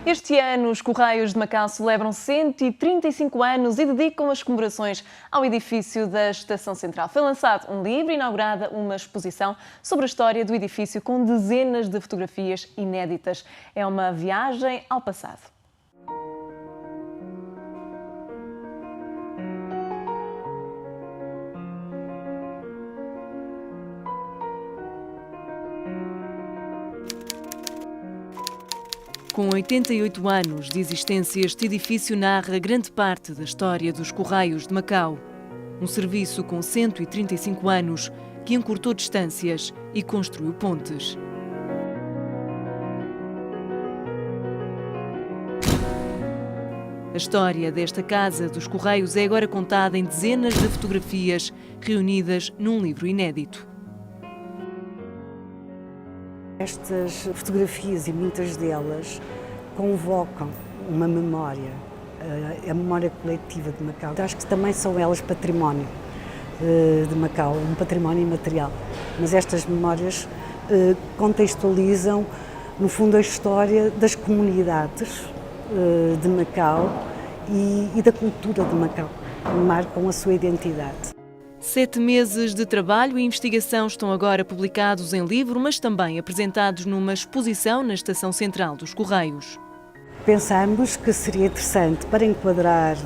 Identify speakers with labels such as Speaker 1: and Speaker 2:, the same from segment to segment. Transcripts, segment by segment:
Speaker 1: Este ano, os Correios de Macau celebram 135 anos e dedicam as comemorações ao edifício da Estação Central. Foi lançado um livro e inaugurada uma exposição sobre a história do edifício com dezenas de fotografias inéditas. É uma viagem ao passado. Com 88 anos de existência, este edifício narra grande parte da história dos Correios de Macau. Um serviço com 135 anos que encurtou distâncias e construiu pontes. A história desta Casa dos Correios é agora contada em dezenas de fotografias reunidas num livro inédito.
Speaker 2: Estas fotografias, e muitas delas, convocam uma memória, a memória coletiva de Macau. Acho que também são elas património de Macau, um património imaterial. Mas estas memórias contextualizam, no fundo, a história das comunidades de Macau e da cultura de Macau, que marcam a sua identidade.
Speaker 1: 7 meses de trabalho e investigação estão agora publicados em livro, mas também apresentados numa exposição na Estação Central dos Correios.
Speaker 2: Pensamos que seria interessante para enquadrar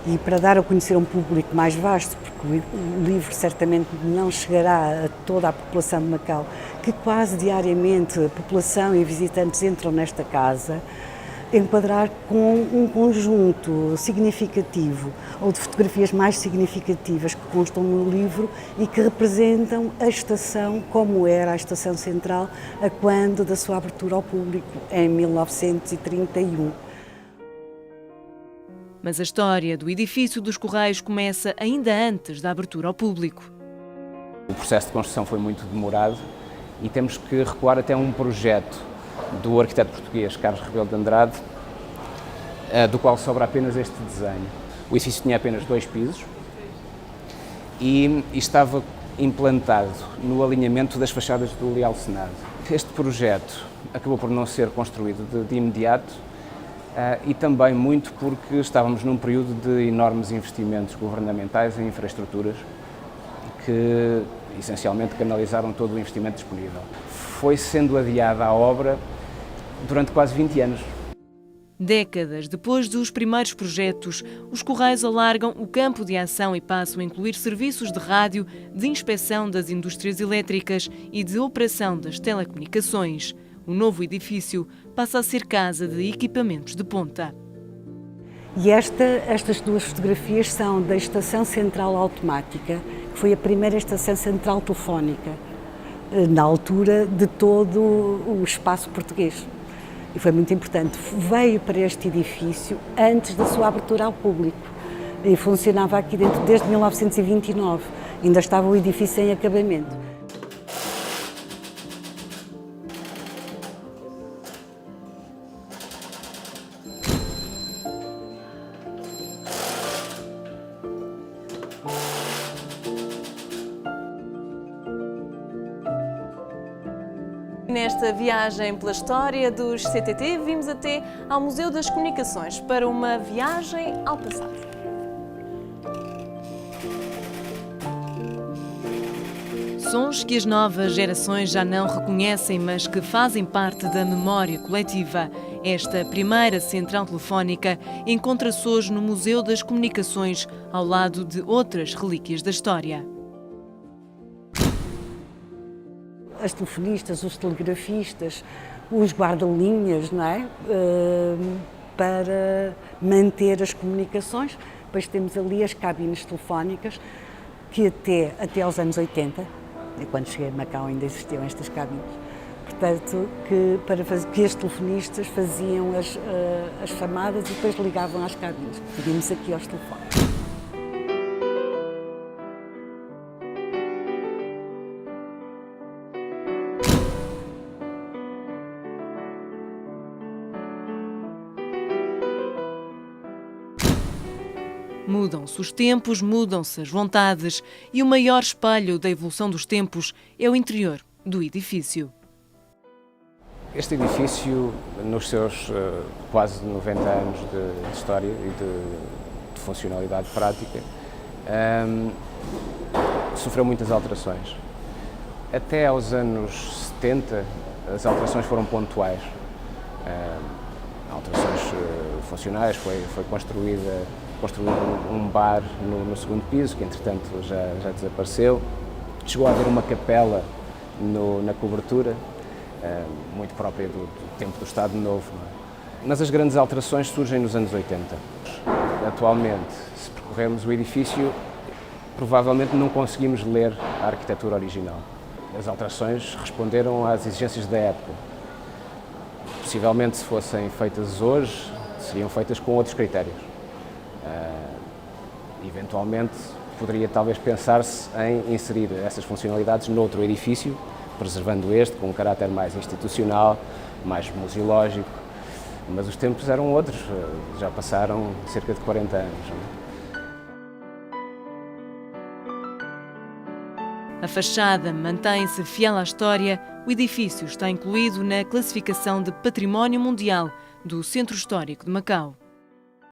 Speaker 2: e para dar a conhecer a um público mais vasto, porque o livro certamente não chegará a toda a população de Macau, que quase diariamente a população e visitantes entram nesta casa, enquadrar com um conjunto significativo ou de fotografias mais significativas que constam no livro e que representam a estação como era a Estação Central a quando da sua abertura ao público, em 1931.
Speaker 1: Mas a história do edifício dos Correios começa ainda antes da abertura ao público.
Speaker 3: O processo de construção foi muito demorado e temos que recuar até um projeto do arquiteto português Carlos Rebelo de Andrade, do qual sobra apenas este desenho. O edifício tinha apenas 2 pisos e estava implantado no alinhamento das fachadas do Leal Senado. Este projeto acabou por não ser construído de imediato e também muito porque estávamos num período de enormes investimentos governamentais em infraestruturas que essencialmente canalizaram todo o investimento disponível. Foi sendo adiada a obra durante quase 20 anos.
Speaker 1: Décadas depois dos primeiros projetos, os Correios alargam o campo de ação e passam a incluir serviços de rádio, de inspeção das indústrias elétricas e de operação das telecomunicações. O novo edifício passa a ser casa de equipamentos de ponta.
Speaker 2: E estas 2 fotografias são da Estação Central Automática, que foi a primeira estação central telefónica, na altura de todo o espaço português. E foi muito importante. Veio para este edifício antes da sua abertura ao público e funcionava aqui dentro desde 1929. Ainda estava o edifício em acabamento.
Speaker 1: Nesta viagem pela história dos CTT, vimos até ao Museu das Comunicações para uma viagem ao passado. Sons que as novas gerações já não reconhecem, mas que fazem parte da memória coletiva. Esta primeira central telefónica encontra-se hoje no Museu das Comunicações, ao lado de outras relíquias da história.
Speaker 2: As telefonistas, os telegrafistas, os guarda-linhas, não é? Para manter as comunicações. Depois temos ali as cabines telefónicas, que até aos anos 80, e quando cheguei a Macau ainda existiam estas cabines. Portanto, que os telefonistas faziam as chamadas e depois ligavam às cabines. Pedimos aqui aos telefones.
Speaker 1: Mudam-se os tempos, mudam-se as vontades e o maior espelho da evolução dos tempos é o interior do edifício.
Speaker 3: Este edifício, nos seus quase 90 anos de história e de funcionalidade prática, sofreu muitas alterações. Até aos anos 70, as alterações foram pontuais. Alterações funcionais, foi construído um bar no segundo piso, que entretanto já desapareceu. Chegou a haver uma capela na cobertura, muito própria do tempo do Estado Novo. Não é? Mas as grandes alterações surgem nos anos 80. Atualmente, se percorrermos o edifício, provavelmente não conseguimos ler a arquitetura original. As alterações responderam às exigências da época. Possivelmente, se fossem feitas hoje, seriam feitas com outros critérios. Eventualmente, poderia talvez pensar-se em inserir essas funcionalidades noutro edifício, preservando este com um caráter mais institucional, mais museológico, mas os tempos eram outros, já passaram cerca de 40 anos.
Speaker 1: A fachada mantém-se fiel à história. O edifício está incluído na classificação de Património Mundial do Centro Histórico de Macau.